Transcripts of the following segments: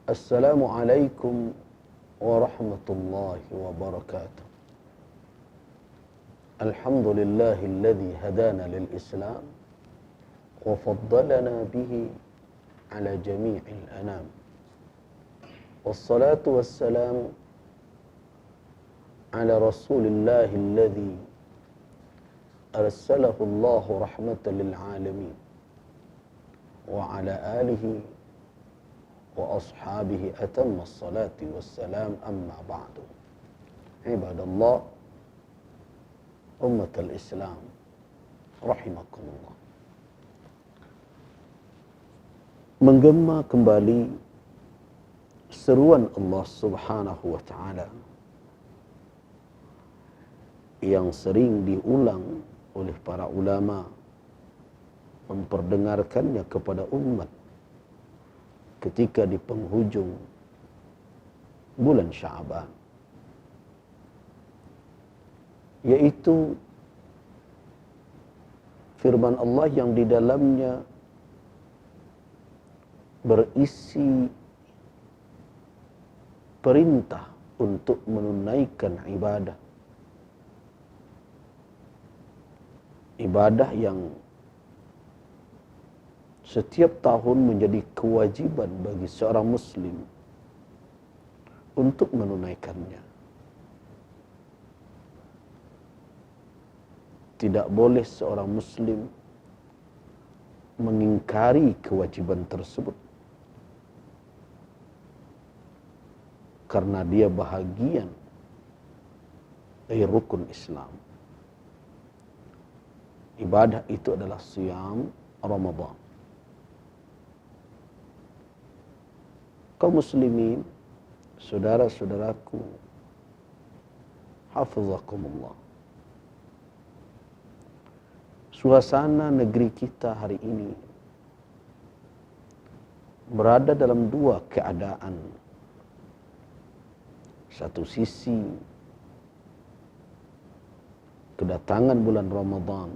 Assalamualaikum warahmatullahi wabarakatuh. Alhamdulillahilladzi hadana lil Islam wa faddalana bihi ala jami'il anam. Wassalatu wassalamu ala Rasulillahilladzi arsalahu Allahu rahmatan lil alamin wa ala alihi wa ashabihi atamma salati wassalam, amma ba'du. Ibadallah, ummatal Islam rahimakumullah. Menggema kembali seruan Allah Subhanahu wa taala yang sering diulang oleh para ulama, memperdengarkannya kepada umat ketika di penghujung bulan Sya'ban, yaitu firman Allah yang di dalamnya berisi perintah untuk menunaikan ibadah. Ibadah yang setiap tahun menjadi kewajiban bagi seorang muslim untuk menunaikannya. Tidak boleh seorang muslim mengingkari kewajiban tersebut, karena dia bahagian dari rukun Islam. Ibadah itu adalah siyam Ramadan. Kaum muslimin, saudara-saudaraku, hafizakumullah. Suasana negeri kita hari ini berada dalam dua keadaan. Satu sisi, kedatangan bulan Ramadan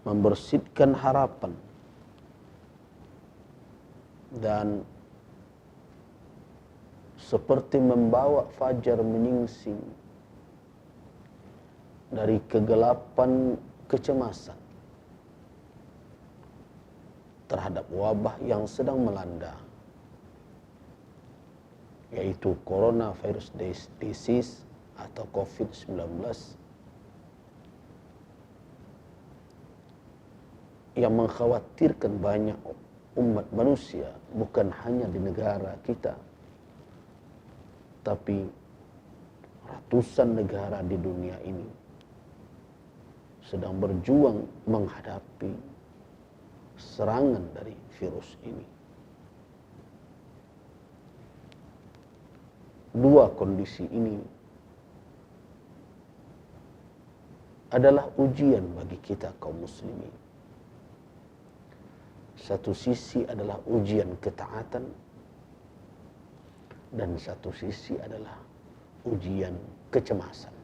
membersihkan harapan dan seperti membawa fajar menyingsing dari kegelapan kecemasan terhadap wabah yang sedang melanda, yaitu coronavirus disease atau COVID-19 yang mengkhawatirkan banyak umat manusia, bukan hanya di negara kita, tapi ratusan negara di dunia ini sedang berjuang menghadapi serangan dari virus ini. Dua kondisi ini adalah ujian bagi kita kaum muslimin. Satu sisi adalah ujian ketaatan, dan satu sisi adalah ujian kecemasan.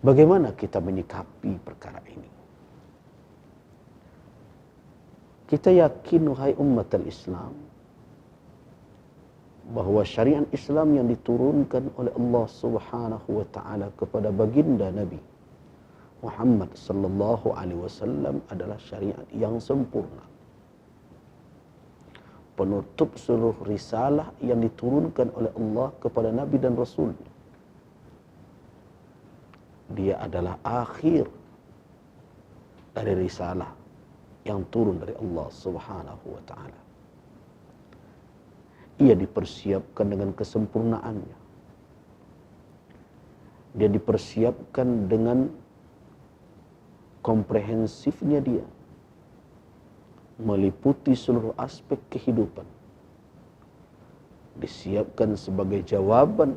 Bagaimana kita menyikapi perkara ini? Kita yakin, wahai umat al-Islam, bahwa syariat Islam yang diturunkan oleh Allah Subhanahu wa taala kepada baginda Nabi Muhammad sallallahu alaihi wasallam adalah syariat yang sempurna, penutup seluruh risalah yang diturunkan oleh Allah kepada Nabi dan Rasul. Dia adalah akhir dari risalah yang turun dari Allah Subhanahu wa taala. Ia dipersiapkan dengan kesempurnaannya. Dia dipersiapkan dengan komprehensifnya dia, meliputi seluruh aspek kehidupan. Disiapkan sebagai jawaban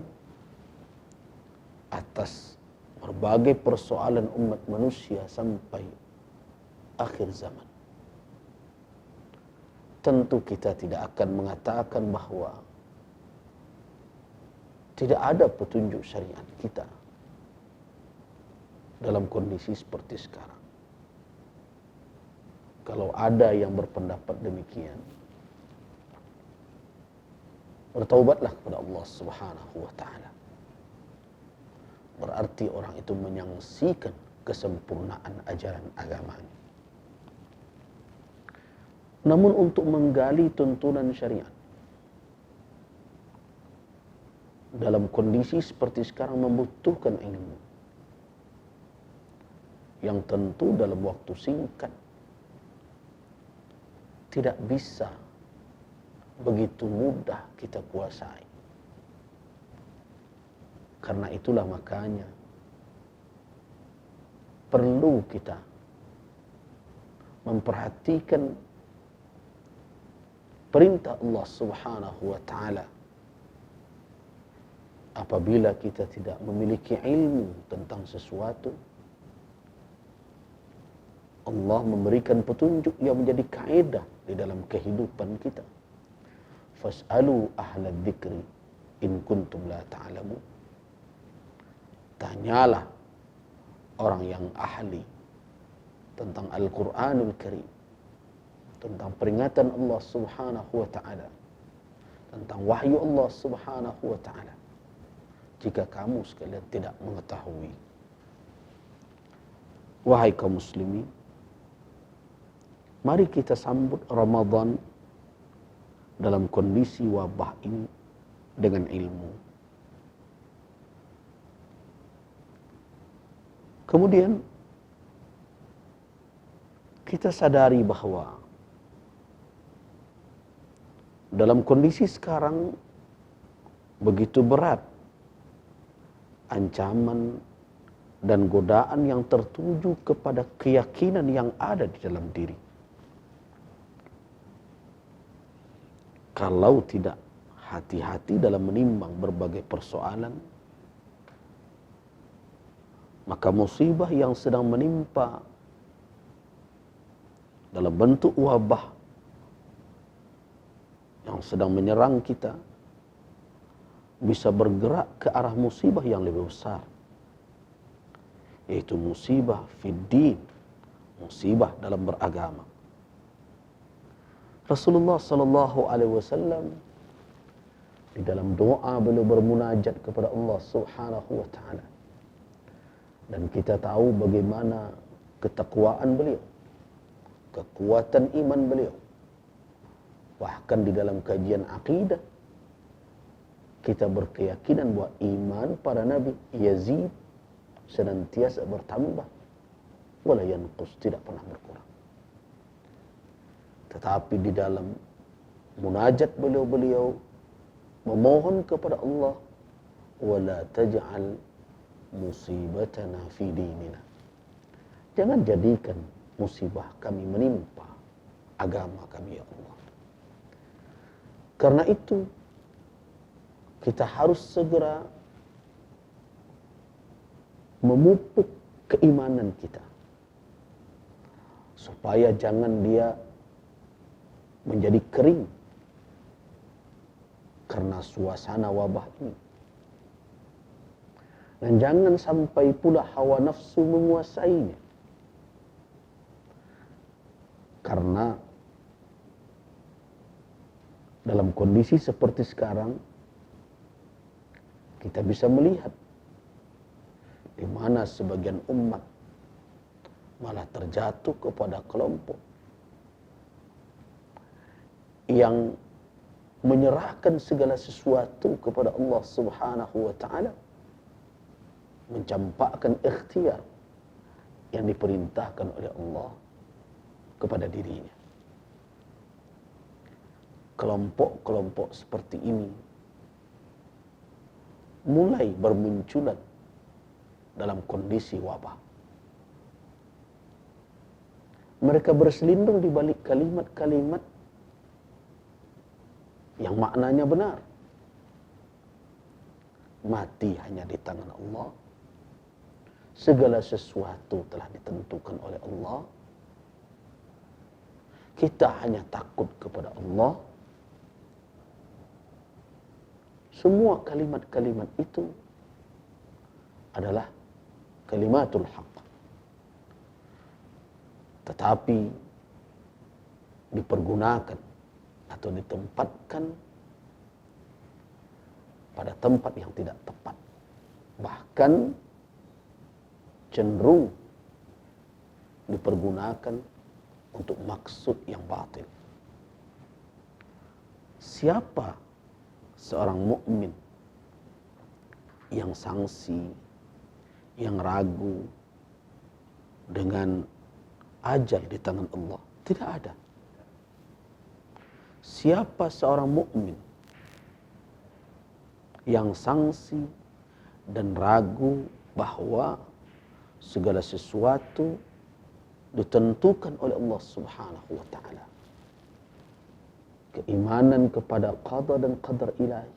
atas berbagai persoalan umat manusia sampai akhir zaman. Tentu kita tidak akan mengatakan bahwa tidak ada petunjuk syariat kita dalam kondisi seperti sekarang. Kalau ada yang berpendapat demikian, bertaubatlah kepada Allah Subhanahu wa taala. Berarti orang itu menyaksikan kesempurnaan ajaran agamanya. Namun untuk menggali tuntunan syariat dalam kondisi seperti sekarang membutuhkan ilmu yang tentu dalam waktu singkat tidak bisa begitu mudah kita kuasai. Karena itulah makanya perlu kita memperhatikan perintah Allah Subhanahu wa taala. Apabila kita tidak memiliki ilmu tentang sesuatu, Allah memberikan petunjuk yang menjadi kaedah di dalam kehidupan kita. Fas'alu ahla dzikri in kuntum la ta'lamun. Tanyalah orang yang ahli tentang Al-Qur'anul Karim, tentang peringatan Allah Subhanahu wa taala, tentang wahyu Allah Subhanahu wa taala, jika kamu sekalian tidak mengetahui. Wahai kaum muslimin, mari kita sambut Ramadan dalam kondisi wabah ini dengan ilmu. Kemudian kita sadari bahwa dalam kondisi sekarang begitu berat ancaman dan godaan yang tertuju kepada keyakinan yang ada di dalam diri. Kalau tidak hati-hati dalam menimbang berbagai persoalan, maka musibah yang sedang menimpa dalam bentuk wabah yang sedang menyerang kita bisa bergerak ke arah musibah yang lebih besar, yaitu musibah fiddin, musibah dalam beragama. Rasulullah sallallahu alaihi wasallam di dalam doa beliau bermunajat kepada Allah Subhanahu wa taala. Dan kita tahu bagaimana ketakwaan beliau, kekuatan iman beliau. Bahkan di dalam kajian akidah kita berkeyakinan bahwa iman para nabi yazid, senantiasa bertambah, wala yanqus, tidak pernah berkurang. Tetapi di dalam munajat beliau memohon kepada Allah, wala taj'al musibatana fi dinina, jangan jadikan musibah kami menimpa agama kami ya Allah. Karena itu kita harus segera memupuk keimanan kita supaya jangan dia menjadi kering karena suasana wabah ini. Dan jangan sampai pula hawa nafsu menguasainya. Karena dalam kondisi seperti sekarang kita bisa melihat di mana sebagian umat malah terjatuh kepada kelompok yang menyerahkan segala sesuatu kepada Allah Subhanahu wa taala, mencampakkan ikhtiar yang diperintahkan oleh Allah kepada dirinya. Kelompok-kelompok seperti ini mulai bermunculan dalam kondisi wabah. Mereka berselindung di balik kalimat-kalimat yang maknanya benar. Mati hanya di tangan Allah. Segala sesuatu telah ditentukan oleh Allah. Kita hanya takut kepada Allah. Semua kalimat-kalimat itu adalah kalimatul haq. Tetapi dipergunakan atau ditempatkan pada tempat yang tidak tepat, bahkan cenderung dipergunakan untuk maksud yang batil. Siapa seorang mukmin yang sangsi, yang ragu dengan ajal di tangan Allah? Tidak ada. Siapa seorang mukmin yang sangsi dan ragu bahwa segala sesuatu ditentukan oleh Allah Subhanahu wa taala? Keimanan kepada qada dan qadar ilahi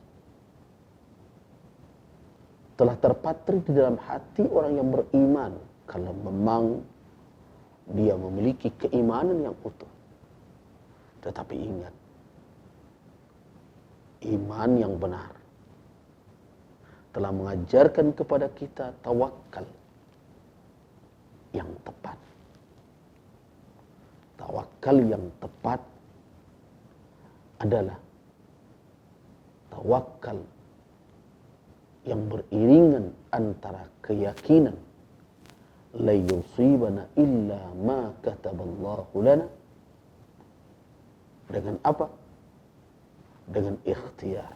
telah terpatri di dalam hati orang yang beriman, kalau memang dia memiliki keimanan yang utuh. Tetapi ingat, iman yang benar telah mengajarkan kepada kita tawakal yang tepat. Tawakal yang tepat adalah tawakal yang beriringan antara keyakinan la yusibana illa ma kataballahu lana, dengan apa? Dengan ikhtiar,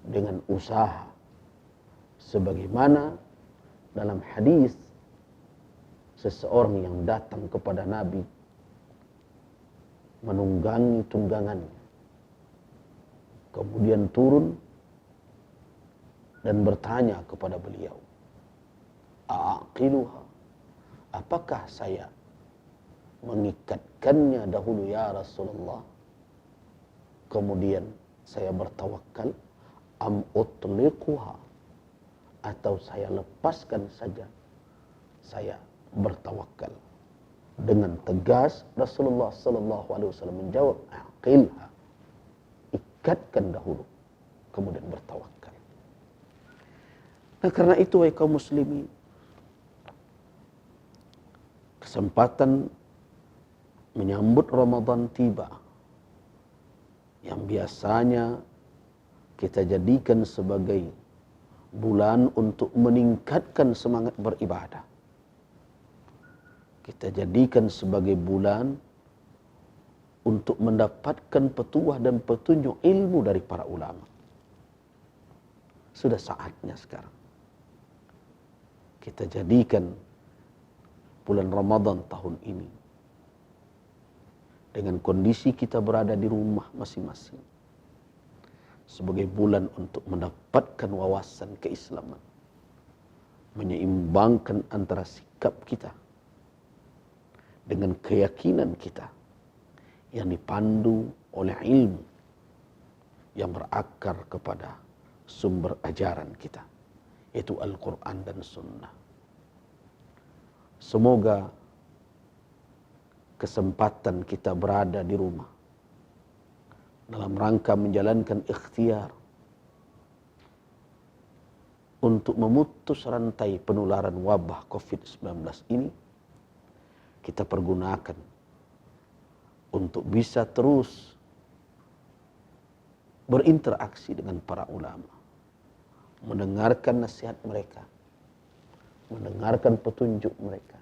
dengan usaha, sebagaimana dalam hadis seseorang yang datang kepada Nabi menunggangi tunggangannya, kemudian turun dan bertanya kepada beliau, "A'aqiluha? Apakah saya mengikatkannya dahulu ya Rasulullah, kemudian saya bertawakal, am utliquha, atau saya lepaskan saja saya bertawakal?" Dengan tegas Rasulullah sallallahu alaihi wasallam menjawab, "Aqilha, ikatkan dahulu, kemudian bertawakal." Nah, karena itu wahai kaum muslimin, kesempatan menyambut Ramadan tiba, yang biasanya kita jadikan sebagai bulan untuk meningkatkan semangat beribadah, kita jadikan sebagai bulan untuk mendapatkan petuah dan petunjuk ilmu dari para ulama. Sudah saatnya sekarang kita jadikan bulan Ramadan tahun ini, dengan kondisi kita berada di rumah masing-masing, sebagai bulan untuk mendapatkan wawasan keislaman, menyeimbangkan antara sikap kita dengan keyakinan kita yang dipandu oleh ilmu yang berakar kepada sumber ajaran kita, yaitu Al-Quran dan Sunnah. Semoga kesempatan kita berada di rumah dalam rangka menjalankan ikhtiar untuk memutus rantai penularan wabah COVID-19 ini, kita pergunakan untuk bisa terus berinteraksi dengan para ulama, mendengarkan nasihat mereka, mendengarkan petunjuk mereka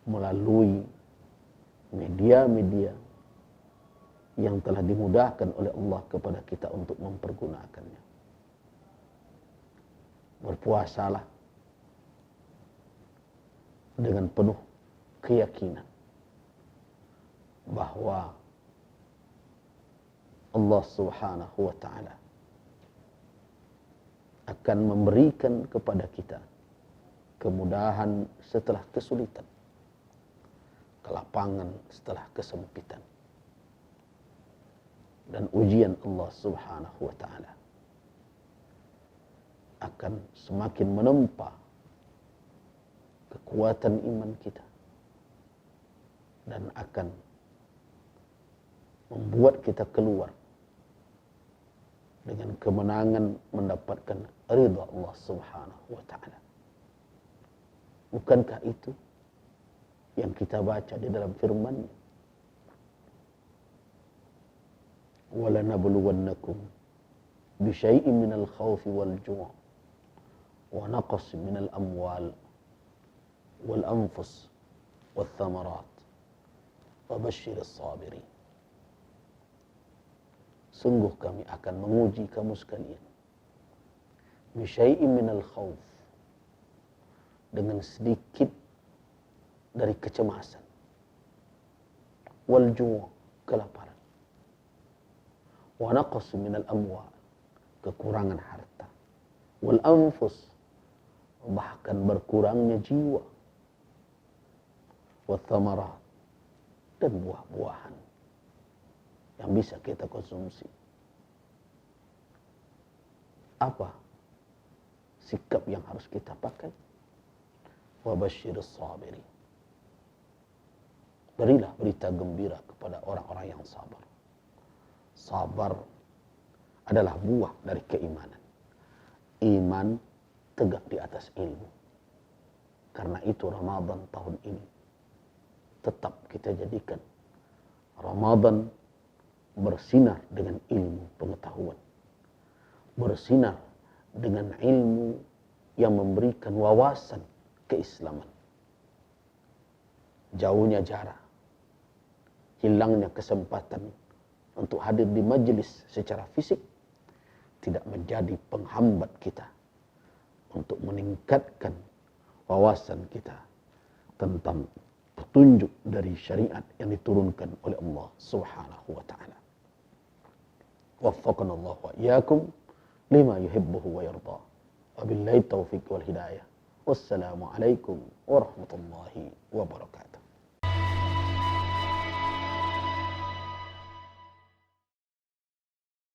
melalui media-media yang telah dimudahkan oleh Allah kepada kita untuk mempergunakannya. Berpuasalah dengan penuh keyakinan bahwa Allah Subhanahu wa taala akan memberikan kepada kita kemudahan setelah kesulitan, kelapangan setelah kesempitan, dan ujian Allah Subhanahu wa taala akan semakin menempa kekuatan iman kita dan akan membuat kita keluar dengan kemenangan mendapatkan ridha Allah Subhanahu wa taala. Bukankah itu yang kita baca di dalam firman-Nya? وَلَنَبْلُوَنَّكُمْ بِشَيْءٍ مِّنَ الْخَوْفِ وَالْجُوعِ وَنَقْصٍ مِّنَ الْأَمْوَالِ وَالْأَنفُسِ وَالثَّمَرَاتِ وَبَشِّرِ الصَّابِرِينَ. Sungguh kami akan menguji kamu sekalian bisyai'in minal khawf, dengan sedikit dari kecemasan, wal ju', kelaparan, wa naqas minal amwal, kekurangan harta, wal anfus, bahkan berkurangnya jiwa, wa thamarat, dan buah-buahan yang bisa kita konsumsi. Apa sikap yang harus kita pakai? Wa basyirus sabirin. Berilah berita gembira kepada orang-orang yang sabar. Sabar adalah buah dari keimanan. Iman tegak di atas ilmu. Karena itu Ramadan tahun ini tetap kita jadikan Ramadan bersinar dengan ilmu pengetahuan, bersinar dengan ilmu yang memberikan wawasan keislaman. Jauhnya jarak, hilangnya kesempatan untuk hadir di majelis secara fisik tidak menjadi penghambat kita untuk meningkatkan wawasan kita tentang petunjuk dari syariat yang diturunkan oleh Allah Subhanahu wa taala. Waffaqana Allah wa iyyakum lima yuhibbuhu wa yarda. Wabillahi taufiq wal hidayah. Wassalamu alaikum warahmatullahi wabarakatuh.